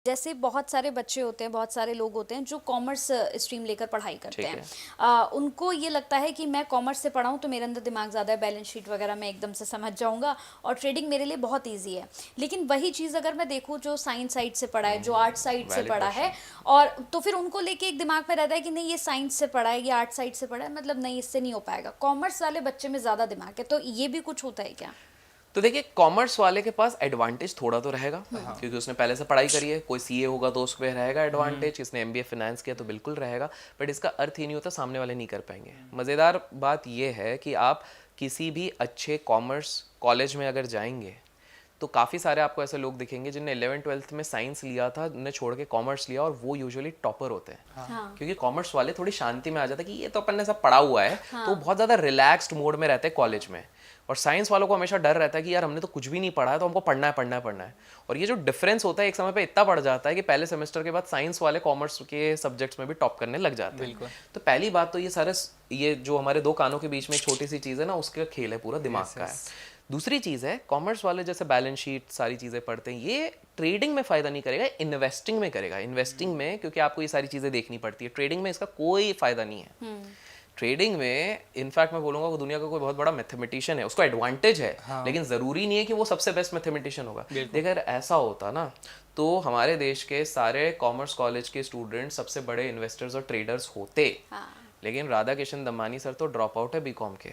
जैसे बहुत सारे बच्चे होते हैं, बहुत सारे लोग होते हैं जो कॉमर्स स्ट्रीम लेकर पढ़ाई करते ठीक हैं। है। उनको ये लगता है कि मैं कॉमर्स से पढ़ा हूँ तो मेरे अंदर दिमाग ज़्यादा है, बैलेंस शीट वगैरह मैं एकदम से समझ जाऊंगा और ट्रेडिंग मेरे लिए बहुत ईजी है। लेकिन वही चीज़ अगर मैं देखूँ जो साइंस साइड से पढ़ा है, जो आर्ट साइड से वैलिड पढ़ा है, क्वेश्चन। और तो फिर उनको लेके एक दिमाग में रहता है कि नहीं ये साइंस से पढ़ा है, ये आर्ट साइड से पढ़ा है, मतलब नहीं इससे नहीं हो पाएगा। कॉमर्स वाले बच्चे में ज़्यादा दिमाग है, तो ये भी कुछ होता है क्या? तो देखिए, कॉमर्स वाले के पास एडवांटेज थोड़ा तो रहेगा क्योंकि उसने पहले से पढ़ाई करी है। कोई सीए होगा तो उस पर रहेगा एडवांटेज, किसने एमबीए फाइनेंस किया तो बिल्कुल रहेगा। बट इसका अर्थ ही नहीं होता सामने वाले नहीं कर पाएंगे। मज़ेदार बात यह है कि आप किसी भी अच्छे कॉमर्स कॉलेज में अगर जाएंगे तो काफ़ी सारे आपको ऐसे लोग दिखेंगे जिनने 11th-12th में साइंस लिया था, उन्हें छोड़ के कॉमर्स लिया, और वो यूजुअली टॉपर होते हैं। हाँ। क्योंकि कॉमर्स वाले थोड़ी शांति में आ जाते हैं कि ये तो अपन ने सब पढ़ा हुआ है, तो हाँ। बहुत ज़्यादा रिलैक्स्ड मोड में रहते हैं कॉलेज में। और साइंस वालों को हमेशा डर रहता है कि यार हमने तो कुछ भी नहीं पढ़ा है, तो हमको पढ़ना है पढ़ना है पढ़ना है। और ये जो डिफरेंस होता है एक समय पे इतना बढ़ जाता है कि पहले सेमेस्टर के बाद साइंस वाले कॉमर्स के सब्जेक्ट्स में भी टॉप करने लग जाते हैं। तो पहली बात तो ये जो हमारे दो कानों के बीच में एक छोटी सी चीज़ है ना, उसका खेल है, पूरा दिमाग का है। दूसरी चीज़ है, कॉमर्स वाले जैसे बैलेंस शीट सारी चीज़ें पढ़ते हैं, ये ट्रेडिंग में फ़ायदा नहीं करेगा, इन्वेस्टिंग में करेगा। इन्वेस्टिंग में क्योंकि आपको ये सारी चीज़ें देखनी पड़ती है, ट्रेडिंग में इसका कोई फ़ायदा नहीं है। ट्रेडिंग में इनफैक्ट मैं बोलूँगा वो दुनिया का कोई बहुत बड़ा मैथमेटिशियन है, उसको एडवांटेज है। लेकिन ज़रूरी नहीं है कि वो सबसे बेस्ट मैथमेटिशियन होगा। देखिए, अगर ऐसा होता ना तो हमारे देश के सारे कॉमर्स कॉलेज के स्टूडेंट सबसे बड़े इन्वेस्टर्स और ट्रेडर्स होते। हाँ। लेकिन राधा किशन दमानी सर तो ड्रॉप आउट है बीकॉम के।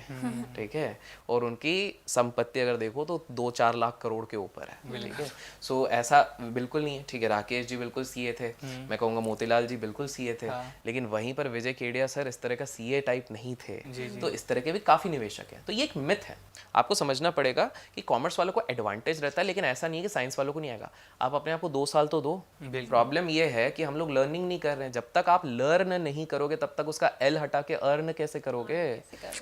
ठीक है। और उनकी संपत्ति अगर देखो तो 2-4 लाख करोड़ के ऊपर है। ठीक है। सो ऐसा बिल्कुल नहीं है। ठीक है, राकेश जी बिल्कुल सीए थे, मैं कहूँगा मोतीलाल जी बिल्कुल सीए थे। लेकिन वहीं पर विजय केडिया सर इस तरह का सीए टाइप नहीं थे। तो इस तरह के भी काफ़ी निवेशक हैं। तो ये एक मिथ है, आपको समझना पड़ेगा कि कॉमर्स वालों को एडवांटेज रहता है, लेकिन ऐसा नहीं है कि साइंस वालों को नहीं आएगा। आप अपने आप को 2 साल तो दो। प्रॉब्लम ये है कि हम लोग लर्निंग नहीं कर रहे हैं। जब तक आप लर्न नहीं करोगे तब तक उसका एल हटा के अर्न कैसे करोगे?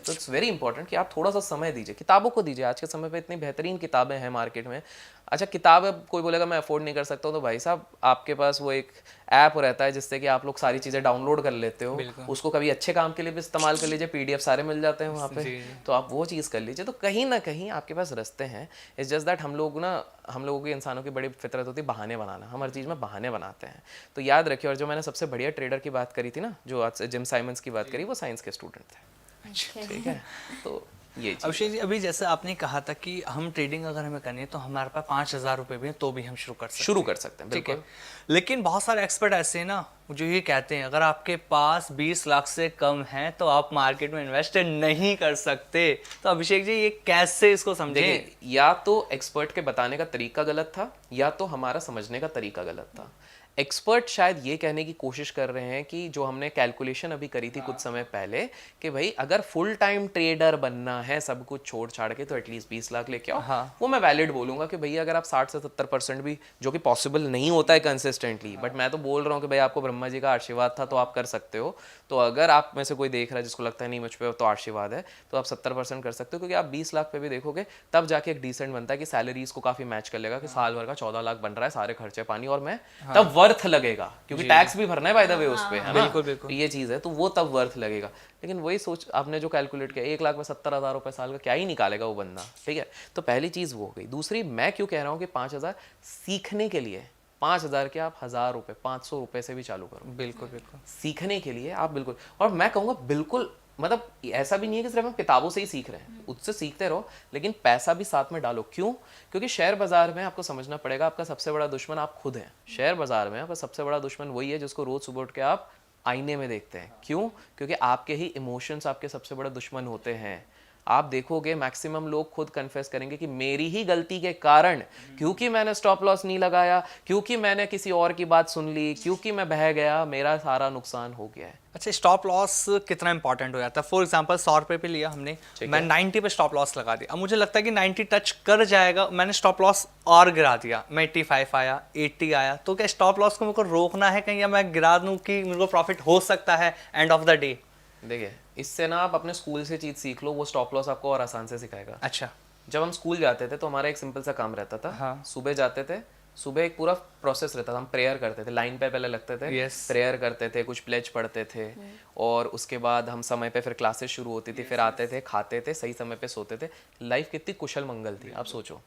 तो इट्स वेरी इंपॉर्टेंट कि आप थोड़ा सा समय दीजिए, किताबों को दीजिए। आज के समय पे इतनी बेहतरीन किताबें हैं मार्केट में। अच्छा, किताब कोई बोलेगा मैं अफोर्ड नहीं कर सकता हूँ, तो भाई साहब आपके पास वो एक ऐप रहता है जिससे कि आप लोग सारी चीज़ें डाउनलोड कर लेते हो, उसको कभी अच्छे काम के लिए भी इस्तेमाल कर लीजिए, पीडीएफ सारे मिल जाते हैं वहाँ पे, तो आप वो चीज़ कर लीजिए। तो कहीं ना कहीं आपके पास रास्ते हैं। इट्स जस्ट दैट हम लोगों की इंसानों की बड़ी फितरत होती है बहाने बनाना। हम हर चीज़ में बहाने बनाते हैं। तो याद रखिए। और जो मैंने सबसे बढ़िया ट्रेडर की बात करी थी ना, जो आज जिम साइमंस की बात करी, वो साइंस के स्टूडेंट थे। ठीक है। तो ये अभिषेक जी, अभी जैसे आपने कहा था कि हम ट्रेडिंग अगर हमें करनी है तो हमारे पास 5,000 रुपये भी हैं तो भी हम शुरू कर सकते हैं। बिल्कुल। लेकिन बहुत सारे एक्सपर्ट ऐसे हैं ना जो ये कहते हैं अगर आपके पास 20 लाख से कम है तो आप मार्केट में इन्वेस्ट नहीं कर सकते। तो अभिषेक जी, ये कैसे इसको समझें? या तो एक्सपर्ट के बताने का तरीका गलत था, या तो हमारा समझने का तरीका गलत था। एक्सपर्ट शायद ये कहने की कोशिश कर रहे हैं कि जो हमने कैलकुलेशन अभी करी थी कुछ समय पहले, कि भाई अगर फुल टाइम ट्रेडर बनना है सब कुछ छोड़ छाड़ के तो एटलीस्ट 20 लाख लेके आओ। वो मैं वैलिड बोलूंगा कि भैया अगर आप 60 से 70% भी, जो कि पॉसिबल नहीं होता है कंसिस्टेंटली, बट मैं तो बोल रहा हूँ कि भाई आपको ब्रह्मा जी का आशीर्वाद था तो आप कर सकते हो। तो अगर आप में से कोई देख रहा है जिसको लगता है नहीं मुझ पर तो आशीर्वाद है, तो आप 70% कर सकते हो। क्योंकि आप 20 लाख पे भी देखोगे तब जाके एक डिसेंट बनता है कि सैलरीज को काफी मैच कर लेगा, कि साल भर का 14 लाख बन रहा है, सारे खर्चे पानी, और मैं तब वर्थ लगेगा क्योंकि टैक्स भी भरना है बाय द वे उस पे, है ना। बिल्कुल। ये चीज है, तो वो तब वर्थ लगेगा। लेकिन वही सोच आपने जो कैलकुलेट किया, 1 लाख में 70,000 रुपए साल का क्या ही निकालेगा वो बंदा। ठीक है। तो पहली चीज वो हो गई। दूसरी, मैं क्यों कह रहा हूँ कि 5,000 सीखने के लिए, 5,000 के आप 1,000 रुपए 500 रुपए से भी चालू करो। बिल्कुल। सीखने के लिए आप बिल्कुल, और मैं कहूँगा बिल्कुल, मतलब ऐसा भी नहीं है कि सिर्फ हम किताबों से ही सीख रहे हैं, उससे सीखते रहो, लेकिन पैसा भी साथ में डालो। क्यों? क्योंकि शेयर बाजार में आपको समझना पड़ेगा, आपका सबसे बड़ा दुश्मन आप खुद हैं। शेयर बाजार में आपका सबसे बड़ा दुश्मन वही है जिसको रोज सुबह उठ के आप आईने में देखते हैं। क्यों? क्योंकि आपके ही इमोशंस आपके सबसे बड़ा दुश्मन होते हैं। आप देखोगे मैक्सिमम लोग खुद कन्फेस करेंगे कि मेरी ही गलती के कारण, क्योंकि मैंने स्टॉप लॉस नहीं लगाया, क्योंकि मैंने किसी और की बात सुन ली, क्योंकि मैं बह गया, मेरा सारा नुकसान हो गया है। अच्छा, स्टॉप लॉस कितना इंपॉर्टेंट हो जाता है? फॉर एग्जांपल 100 रुपये पे लिया हमने, मैं 90 पे स्टॉप लॉस लगा दिया। अब मुझे लगता है कि 90 टच कर जाएगा, मैंने स्टॉप लॉस और गिरा दिया, मैं 85 आया, 80 आया, तो क्या स्टॉप लॉस को मेरे को रोकना है कहीं, या मैं गिरा दूं कि मेरे को प्रॉफिट हो सकता है एंड ऑफ द डे? देखिए, इससे ना आप अपने स्कूल से चीज सीख लो, वो स्टॉप लॉस आपको और आसान से सिखाएगा। अच्छा। जब हम स्कूल जाते थे तो हमारा एक सिंपल सा काम रहता था। सुबह जाते थे, सुबह एक पूरा प्रोसेस रहता था, हम प्रेयर करते थे, लाइन पे पहले लगते थे, Yes. प्रेयर करते थे, कुछ प्लेज पढ़ते थे, और उसके बाद हम समय पे फिर क्लासेस शुरू होती थी, फिर आते थे, खाते थे, सही समय पे सोते थे। लाइफ कितनी कुशल मंगल थी, आप सोचो।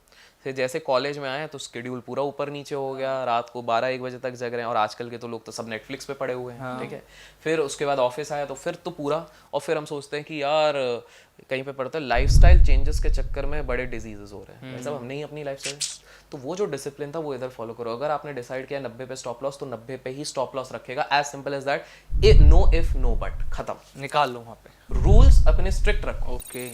फिर जैसे कॉलेज में आए तो स्केड्यूल पूरा ऊपर नीचे हो गया, रात को 12-1 बजे तक जग रहे हैं, और आजकल के तो लोग तो सब नेटफ्लिक्स पे पड़े हुए हैं, ठीक है। फिर उसके बाद ऑफिस आया तो फिर तो पूरा, और फिर हम सोचते हैं कि यार कहीं पे पड़ता है, लाइफस्टाइल चेंजेस के चक्कर में बड़े डिजीजेस हो रहे हैं। भाई साहब, हमने ही अपनी लाइफस्टाइल, तो वो जो डिसिप्लिन था वो इधर फॉलो करो। अगर आपने डिसाइड किया 90 पे स्टॉप लॉस, तो 90 पे ही स्टॉप लॉस रखेगा, as simple as that. No if no but, खत्म। निकाल लो वहाँ पे। रूल्स अपने स्ट्रिक्ट रखो, ओके।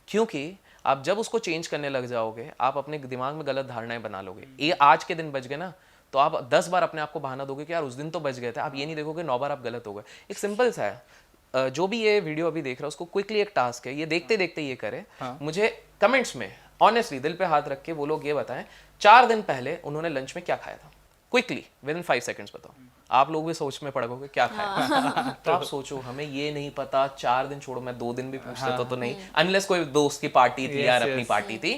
क्योंकि आप जब उसको चेंज करने लग जाओगे, आप अपने दिमाग में गलत धारणाएं बना लोगे। ये आज के दिन बच गए ना, तो आप 10 बार अपने आप को बहाना दोगे कि यार उस दिन तो बच गए थे। आप ये नहीं देखोगे 9 बार आप गलत हो गए। एक सिंपल सा है, जो भी ये वीडियो अभी देख रहा है उसको क्विकली एक टास्क है, ये देखते देखते ये करे, मुझे कमेंट्स में ऑनेस्टली दिल पे हाथ रख के वो लोग ये बताएं 4 दिन पहले उन्होंने लंच में क्या खाया था। क्विकली विद इन 5 सेकंड्स बताओ। आप लोग भी सोच में पड़ गए क्या खाया। तो आप सोचो, हमें ये नहीं पता, 4 दिन छोड़ो, मैं 2 दिन भी पूछ लेता तो नहीं, अनलेस कोई दोस्त की पार्टी थी यार, अपनी पार्टी थी।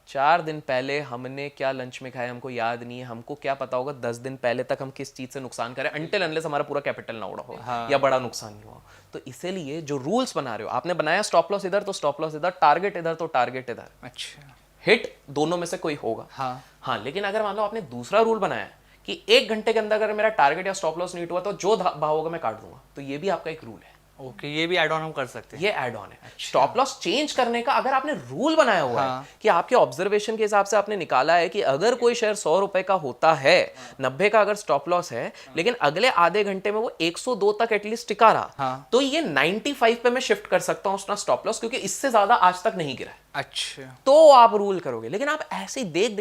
4 दिन पहले हमने क्या लंच में खाया हमको याद नहीं है। हमको क्या पता होगा 10 दिन पहले तक हम किस चीज से नुकसान करें, अनटिल अनलेस हमारा पूरा कैपिटल ना उड़ा हो या बड़ा नुकसान नहीं हुआ। तो इसीलिए जो रूल्स बना रहे हो, आपने बनाया स्टॉप लॉस इधर तो स्टॉप लॉस इधर, टारगेट इधर तो टारगेट इधर, अच्छा। हिट दोनों में से कोई होगा। हाँ, लेकिन अगर मान लो आपने दूसरा रूल बनाया कि 1 घंटे के अंदर अगर मेरा टारगेट या स्टॉप लॉस नहीं हुआ तो जो भाव होगा मैं काट दूंगा, तो ये भी आपका एक रूल है। ओके, ये भी ऐड ऑन हम कर सकते हैं। ये ऐड ऑन है। स्टॉप लॉस चेंज करने का अगर आपने रूल बनाया हुआ है कि आपके ऑब्जर्वेशन के हिसाब से आपने निकाला है कि अगर कोई शेयर 100 रुपए का होता है, 90 का अगर स्टॉप लॉस है, लेकिन अगले आधे घंटे में वो 102 तक एटलीस्ट टिका रहा, तो ये 95 पे मैं शिफ्ट कर सकता हूं अपना स्टॉप लॉस, क्योंकि इससे ज्यादा आज तक नहीं गिरा है। अच्छा। तो आप रूल करोगे। लेकिन आप ऐसे ही देख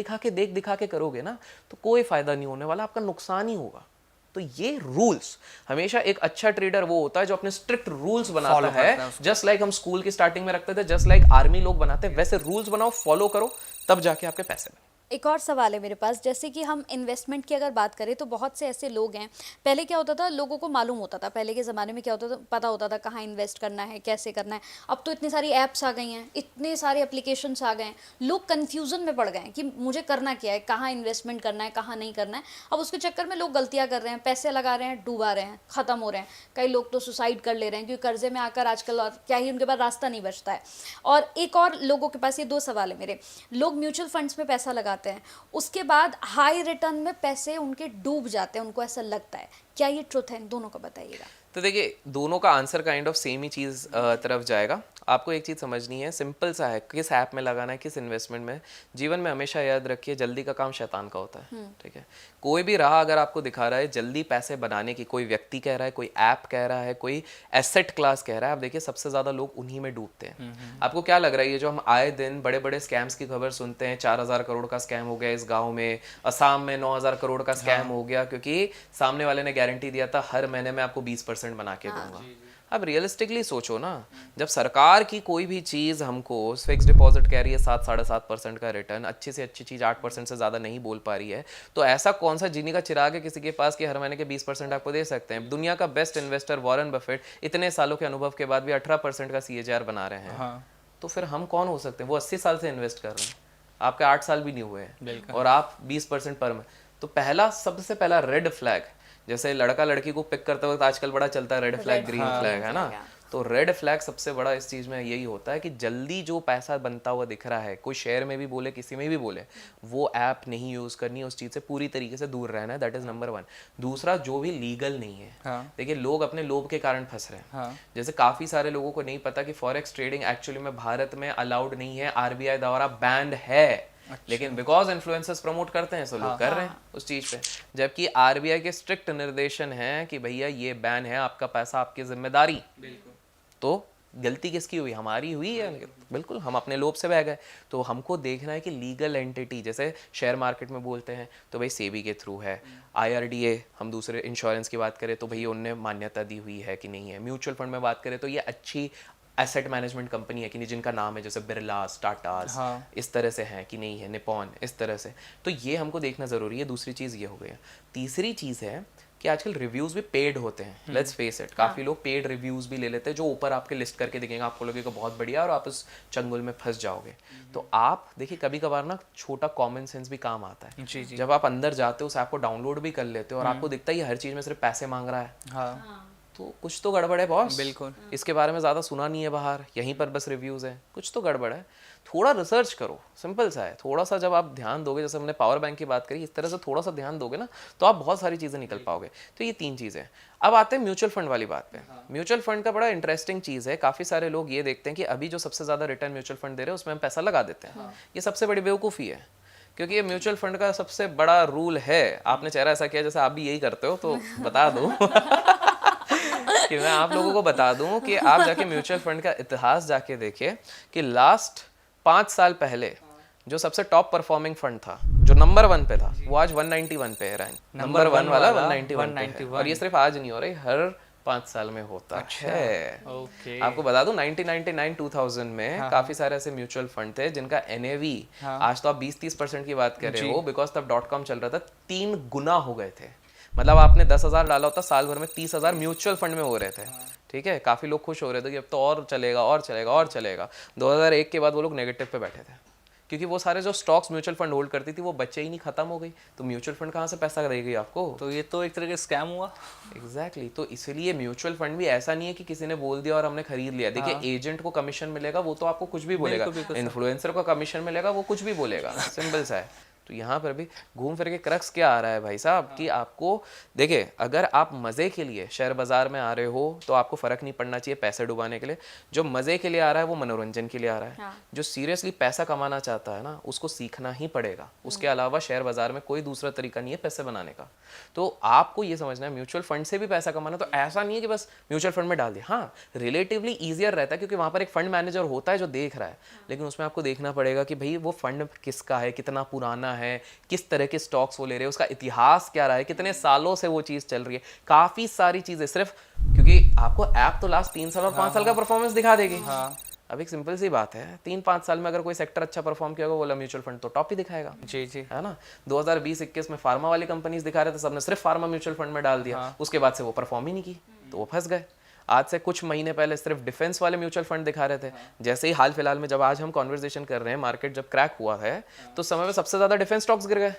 दिखा के करोगे ना, तो कोई फायदा नहीं होने वाला, आपका नुकसान ही होगा। तो ये रूल्स, हमेशा एक अच्छा ट्रेडर वो होता है जो अपने स्ट्रिक्ट रूल्स बनाता है। जस्ट लाइक हम स्कूल की स्टार्टिंग में रखते थे, जस्ट लाइक आर्मी लोग बनाते हैं, वैसे रूल्स बनाओ, फॉलो करो, तब जाके आपके पैसे बने। एक और सवाल है मेरे पास, जैसे कि हम इन्वेस्टमेंट की अगर बात करें तो बहुत से ऐसे लोग हैं, पहले क्या होता था, लोगों को मालूम होता था, पहले के ज़माने में क्या होता था, पता होता था कहाँ इन्वेस्ट करना है, कैसे करना है। अब तो इतनी सारी ऐप्स आ गई हैं, इतने सारे एप्लीकेशंस आ गए हैं, लोग कन्फ्यूज़न में पड़ गए हैं कि मुझे करना क्या है, कहाँ इन्वेस्टमेंट करना है, कहाँ नहीं करना है। अब उसके चक्कर में लोग गलतियाँ कर रहे हैं, पैसे लगा रहे हैं, डूबा रहे हैं, ख़त्म हो रहे हैं। कई लोग तो सुसाइड कर ले रहे हैं क्योंकि कर्जे में आकर आजकल और क्या ही उनके पास रास्ता नहीं बचता है। और एक और लोगों के पास ये 2 सवाल है मेरे, लोग म्यूचुअल फंड्स में पैसा लगाते हैं, उसके बाद हाई रिटर्न में पैसे उनके डूब जाते हैं, उनको ऐसा लगता है, क्या ये ट्रुथ है? इन दोनों को बताइएगा। तो देखिए, दोनों का आंसर काइंड ऑफ सेम ही चीज़ तरफ जाएगा। आपको एक चीज़ समझनी है, सिंपल सा है, किस ऐप में लगाना है, किस इन्वेस्टमेंट में। जीवन में हमेशा याद रखिए, जल्दी का काम शैतान का होता है, ठीक है। कोई भी राह अगर आपको दिखा रहा है जल्दी पैसे बनाने की, कोई व्यक्ति कह रहा है, कोई ऐप कह रहा है, कोई एसेट क्लास कह रहा है, आप देखिए सबसे ज़्यादा लोग उन्हीं में डूबते हैं। आपको क्या लग रहा है, ये जो हम आए दिन बड़े बड़े स्कैम्स की खबर सुनते हैं, 4000 करोड़ का स्कैम हो गया इस गाँव में, असम में 9000 करोड़ का स्कैम हो गया, क्योंकि सामने वाले ने गारंटी दिया था हर महीने में आपको 20% बना के दूंगा। अब रियलिस्टिकली सोचो ना, जब सरकार की कोई भी चीज़ हमको फिक्स डिपॉजिट कह रही है 7-7.5% का रिटर्न, अच्छी से अच्छी चीज़ 8% से ज़्यादा नहीं बोल पा रही है, तो ऐसा कौन सा जीनी का चिराग है किसी के पास कि हर महीने के 20% आपको दे सकते हैं। दुनिया का बेस्ट इन्वेस्टर वॉरेन बफेट इतने सालों के अनुभव के बाद भी 18% का CAGR बना रहे हैं। तो फिर हम कौन हो सकते हैं? वो 80 साल से इन्वेस्ट कर रहे हैं, आपके 8 साल भी नहीं हुए हैं, और आप 20% पर में। तो सबसे पहला रेड फ्लैग, जैसे लड़का लड़की को पिक करते वक्त आजकल बड़ा चलता है रेड फ्लैग ग्रीन फ्लैग, है ना। तो रेड फ्लैग सबसे बड़ा इस चीज़ में यही होता है कि जल्दी जो पैसा बनता हुआ दिख रहा है, कोई शेयर में भी बोले, किसी में भी बोले, वो ऐप नहीं यूज़ करनी, उस चीज़ से पूरी तरीके से दूर रहना है। That is number 1। दूसरा, जो भी लीगल नहीं है, देखिए लोग अपने लोभ के कारण फंस रहे हैं। जैसे काफ़ी सारे लोगों को नहीं पता कि फॉरेक्स ट्रेडिंग एक्चुअली में भारत में अलाउड नहीं है, RBI द्वारा बैंड है। लेकिन बिकॉज इन्फ्लुएंसर्स प्रमोट करते हैं, सो लोग कर रहे हैं उस चीज पे, जबकि RBI के स्ट्रिक्ट निर्देशन है कि भैया ये बैन है, आपका पैसा आपकी जिम्मेदारी। तो गलती किसकी हुई? हमारी हुई है, बिल्कुल, हम अपने लोभ से बह गए। तो हमको देखना है कि लीगल एंटिटी, जैसे शेयर मार्केट में बोलते हैं तो भाई सेबी के थ्रू है, IRDA, हम दूसरे इंश्योरेंस की बात करें तो भैया उनने मान्यता दी हुई है कि नहीं है। म्यूचुअल फंड में बात करें तो ये अच्छी एसेट मैनेजमेंट कंपनी है कि नहीं, जिनका नाम है जैसे बिरलास, टाटास, इस तरह से हैं कि नहीं है, निपॉन, इस तरह से। तो ये हमको देखना ज़रूरी है। दूसरी चीज़ ये हो गई। तीसरी चीज़ है कि कि आजकल रिव्यूज भी पेड होते हैं, लेट्स फेस इट, काफी लोग पेड रिव्यूज भी ले लेते हैं जो ऊपर आपके लिस्ट करके दिखेंगे, आपको लगेगा बहुत बढ़िया और आप उस चंगुल में फंस जाओगे। तो आप देखिए कभी कभार ना छोटा कॉमन सेंस भी काम आता है। जी जी। जब आप अंदर जाते हो उस ऐप को डाउनलोड भी कर लेते हो और आपको दिखता है ये हर चीज में सिर्फ पैसे मांग रहा है, हाँ तो कुछ तो गड़बड़ है बॉस। बिल्कुल। इसके बारे में ज़्यादा सुना नहीं है बाहर, यहीं पर बस रिव्यूज़ हैं, कुछ तो गड़बड़ है। थोड़ा रिसर्च करो, सिंपल सा है। थोड़ा सा जब आप ध्यान दोगे, जैसे हमने पावर बैंक की बात करी, इस तरह से थोड़ा सा ध्यान दोगे ना तो आप बहुत सारी चीज़ें निकल पाओगे। तो ये 3 चीज़ें। अब आते हैं म्यूचुअल फंड वाली बात पे। म्यूचुअल फंड का बड़ा इंटरेस्टिंग चीज़ है, काफ़ी सारे लोग ये देखते हैं कि अभी जो सबसे ज़्यादा रिटर्न म्यूचुअल फंड दे रहे हैं उसमें हम पैसा लगा देते हैं। ये सबसे बड़ी बेवकूफ़ी है, क्योंकि ये म्यूचुअल फंड का सबसे बड़ा रूल है। आपने चेहरा ऐसा किया जैसे आप भी यही करते हो, तो बता दो कि मैं आप लोगों को बता दूं कि आप जाके म्यूचुअल फंड का इतिहास जाके देखिए कि लास्ट 5 साल पहले जो सबसे टॉप परफॉर्मिंग फंड था, जो नंबर 1 पे था, वो आज 191 पे है रैंक। नंबर 1 वाला 191 पे है। और ये सिर्फ आज नहीं हो रही, हर 5 साल में होता है। ओके। आपको बता दूं 1999 2000 में काफी सारे ऐसे म्यूचुअल फंड थे जिनका NAV, आज तो आप 20-30% की बात कर रहे हो, बिकॉज तब .com चल रहा था, 3 गुना हो गए थे। मतलब आपने 10,000 डाला होता, साल भर में 30,000 म्यूचुअल फंड में हो रहे थे। ठीक है, काफी लोग खुश हो रहे थे कि अब तो और चलेगा और चलेगा और चलेगा। 2001 के बाद वो लोग नेगेटिव पे बैठे थे, क्योंकि वो सारे जो स्टॉक्स म्यूचुअल फंड होल्ड करती थी वो बच्चे ही नहीं, खत्म हो गई। तो म्यूचुअल फंड कहाँ से पैसा देगी आपको? तो ये तो एक तरह का स्कैम हुआ। एग्जैक्टली तो इसीलिए म्यूचुअल फंड भी ऐसा नहीं है कि किसी ने बोल दिया और हमने खरीद लिया। देखिए एजेंट को कमीशन मिलेगा, वो तो आपको कुछ भी बोलेगा, इन्फ्लुएंसर को कमीशन मिलेगा, वो कुछ भी बोलेगा, सिंपल सा है। तो यहाँ पर भी घूम फिर के क्रक्स क्या आ रहा है भाई साहब कि आपको देखिए, अगर आप मज़े के लिए शेयर बाजार में आ रहे हो तो आपको फ़र्क नहीं पड़ना चाहिए पैसे डुबाने के लिए। जो मज़े के लिए आ रहा है वो मनोरंजन के लिए आ रहा है। जो सीरियसली पैसा कमाना चाहता है ना, उसको सीखना ही पड़ेगा। उसके अलावा शेयर बाजार में कोई दूसरा तरीका नहीं है पैसे बनाने का। तो आपको ये समझना है म्यूचुअल फंड से भी पैसा कमाना, तो ऐसा नहीं है कि बस म्यूचुअल फंड में डाल दिया। हाँ, रिलेटिवली ईजियर रहता है क्योंकि वहाँ पर एक फंड मैनेजर होता है जो देख रहा है, लेकिन उसमें आपको देखना पड़ेगा कि भाई वो फंड किसका है, कितना पुराना है, किस तरह के स्टॉक्स वो ले रहे हैं, उसका इतिहास क्या रहा है, कितने सालों से वो चीज चल रही है। काफी सारी चीजें, सिर्फ क्योंकि आपको ऐप तो लास्ट 3 साल और 5 साल का परफॉर्मेंस दिखा देगी। अब एक सिंपल सी बात है, 3-5 साल में अगर कोई सेक्टर अच्छा परफॉर्म किया होगा, बोला म्यूचुअल फंड तो टॉप ही दिखाएगा। जी जी, है ना। 2020-21 में फार्मा वाली कंपनीज दिखा रहे थे, सबने सिर्फ फार्मा म्यूचुअल फंड में डाल दिया। उसके बाद से वो परफॉर्म ही नहीं की, तो वो फंस गए। आज से कुछ महीने पहले सिर्फ डिफेंस वाले म्यूचुअल फंड दिखा रहे थे। जैसे ही हाल फिलहाल में जब आज हम कॉन्वर्सेशन कर रहे हैं, मार्केट जब क्रैक हुआ है तो समय में सबसे ज्यादा डिफेंस स्टॉक्स गिर गए।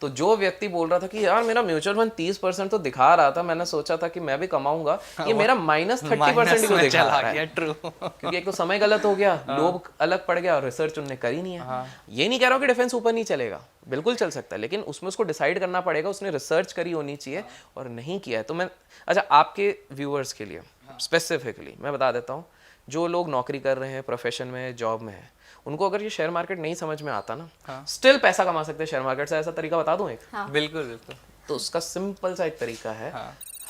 तो जो व्यक्ति बोल रहा था कि यार मेरा म्यूचुअल फंड 30% तो दिखा रहा था, मैंने सोचा था कि मैं भी कमाऊंगा, ये मेरा -30% ही दिखा रहा है। ट्रू। क्योंकि एक तो समय गलत हो गया, लोग अलग पड़ गया और रिसर्च उन्होंने करी नहीं है। ये नहीं कह रहा हूँ कि डिफेंस ऊपर नहीं चलेगा, बिल्कुल चल सकता है, लेकिन उसमें उसको डिसाइड करना पड़ेगा, उसने रिसर्च करी होनी चाहिए और नहीं किया है। तो मैं अच्छा आपके व्यूअर्स के लिए स्पेसिफिकली मैं बता देता हूँ, जो लोग नौकरी कर रहे हैं, प्रोफेशन में, जॉब में है, उनको अगर ये शेयर मार्केट नहीं समझ में आता ना, स्टिल पैसा कमा सकते हैं शेयर मार्केट से। ऐसा तरीका बता दूं एक? बिल्कुल बिल्कुल। तो उसका सिंपल सा एक तरीका है,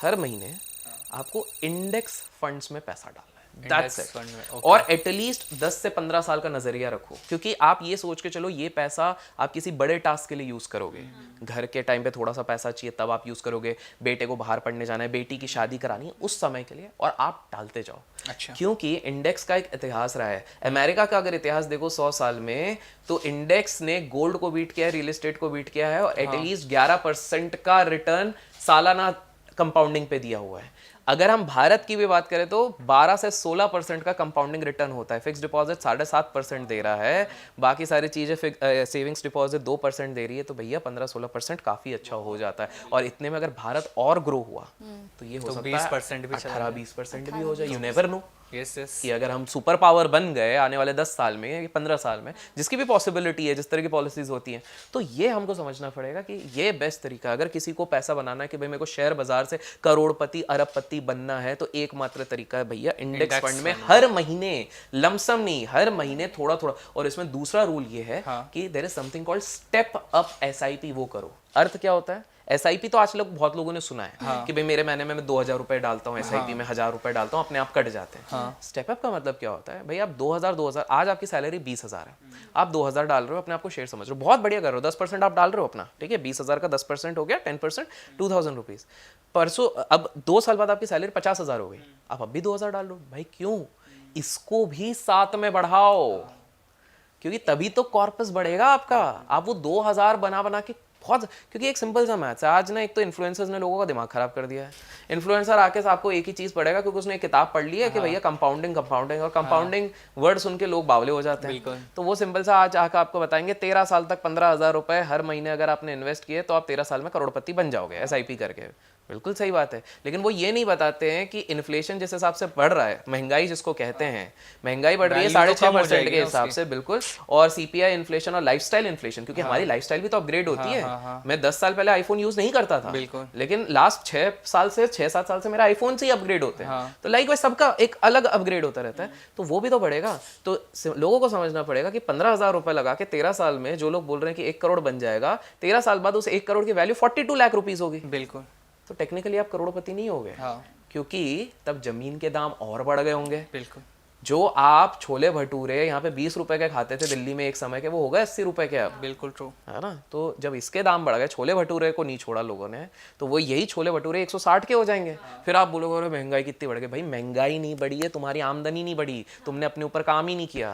हर महीने आपको इंडेक्स फंड्स में पैसा डालना है। That's it. और एटलीस्ट 10 से 15 साल का नजरिया रखो, क्योंकि आप ये सोच के चलो ये पैसा आप किसी बड़े टास्क के लिए यूज करोगे। घर के टाइम पे थोड़ा सा पैसा चाहिए तब आप यूज करोगे, बेटे को बाहर पढ़ने जाना है, बेटी की शादी करानी है, उस समय के लिए, और आप डालते जाओ। अच्छा। क्योंकि इंडेक्स का एक इतिहास रहा है। अमेरिका का अगर इतिहास देखो 100 साल में, तो इंडेक्स ने गोल्ड को बीट किया है, रियल एस्टेट को बीट किया है, और एटलीस्ट 11% का रिटर्न सालाना कंपाउंडिंग पे दिया हुआ है। अगर हम भारत की भी बात करें तो 12 से 16% का कंपाउंडिंग रिटर्न होता है। फिक्स डिपॉजिट 7.5% दे रहा है, बाकी सारी चीज़ें सेविंग्स डिपॉजिट 2% दे रही है, तो भैया 15-16% काफ़ी अच्छा हो जाता है। और इतने में अगर भारत और ग्रो हुआ तो ये हो सकता है 20% भी 18-20% भी हो जाए, you never know. Yes yes. कि अगर हम सुपर पावर बन गए आने वाले 10 साल में या 15 साल में, जिसकी भी पॉसिबिलिटी है, जिस तरह की पॉलिसीज होती हैं, तो ये हमको समझना पड़ेगा कि ये बेस्ट तरीका। अगर किसी को पैसा बनाना है कि भाई मेरे को शेयर बाजार से करोड़पति अरबपति बनना है, तो एकमात्र तरीका है भैया इंडेक्स फंड में हर महीने, लमसम नहीं, हर महीने थोड़ा थोड़ा। और इसमें दूसरा रूल ये है कि there is something called step up SIP, वो करो। अर्थ क्या होता है? SIP तो आज बहुत लोगों ने सुना है कि भाई मेरे महीने में मैं 2,000 रुपए डालता हूँ SIP में, 1,000 रुपए डालता हूँ, अपने आप कट जाते हैं। स्टेप अप का मतलब क्या होता है? भाई आप 2,000 आज आपकी सैलरी 20,000 है, आप 2,000 डाल रहे हो, अपने आप को शेयर समझ रहे हो, बहुत बढ़िया कर रहे हो, 10% आप डाल रहे हो अपना, ठीक है, 20,000 का 10% हो गया 10%, 2,000 रुपीज। परसों अब 2 साल बाद आपकी सैलरी 50,000 हो गई, आप अब भी 2,000 डाल लो। भाई क्यों? इसको भी साथ में बढ़ाओ, क्योंकि तभी तो कॉर्पस बढ़ेगा आपका। आप वो 2,000 बना बना के बहुत, क्योंकि एक सिंपल सा मैथ्स है। आज ना एक तो इन्फ्लुएंसर्स ने लोगों का दिमाग खराब कर दिया है। इन्फ्लुएंसर आके आपको एक ही चीज़ पढ़ेगा क्योंकि उसने एक किताब पढ़ ली है कि भैया कंपाउंडिंग कंपाउंडिंग, और कंपाउंडिंग वर्ड सुन के लोग बावले हो जाते हैं। तो वो सिंपल सा आज आकर आपको बताएंगे 13 साल तक 15,000 रुपए हर महीने अगर आपने इन्वेस्ट किए तो आप 13 साल में करोड़पति बन जाओगे SIP करके। बिल्कुल सही बात है, लेकिन वो ये नहीं बताते हैं कि इन्फ्लेशन जिस हिसाब से बढ़ रहा है, महंगाई जिसको कहते हैं, महंगाई बढ़ रही है 6.5% के हिसाब से, बिल्कुल। और CPI इन्फ्लेशन और लाइफस्टाइल इन्फ्लेशन, क्योंकि हमारी लाइफस्टाइल भी तो अपग्रेड होती है। मैं 10 साल पहले आईफोन यूज नहीं करता था, लेकिन लास्ट 6-7 साल से मेरा आईफोन से ही अपग्रेड होते हैं। तो लाइक सबका एक अलग अपग्रेड होता रहता है, तो वो भी तो बढ़ेगा। तो लोगों को समझना पड़ेगा कि 15,000 रुपए लगा के 13 साल में जो लोग बोल रहे हैं कि 1 करोड़ बन जाएगा, 13 साल बाद उस 1 करोड़ की वैल्यू 42 लाख रुपीज होगी। बिल्कुल। तो टेक्निकली आप करोड़पति नहीं हो गए, क्योंकि तब जमीन के दाम और बढ़ गए होंगे। बिल्कुल। जो आप छोले भटूरे यहाँ पे 20 रुपए के खाते थे दिल्ली में एक समय के, वो हो गए 80 रुपए के अब। बिल्कुल ट्रू है ना। तो जब इसके दाम बढ़ गए, छोले भटूरे को नहीं छोड़ा लोगों ने, तो वो यही छोले भटूरे 160 के हो जाएंगे। फिर आप बोलोगे अरे महंगाई कितनी बढ़ गई। भाई महंगाई नहीं बढ़ी है, तुम्हारी आमदनी नहीं बढ़ी, तुमने अपने ऊपर काम ही नहीं किया।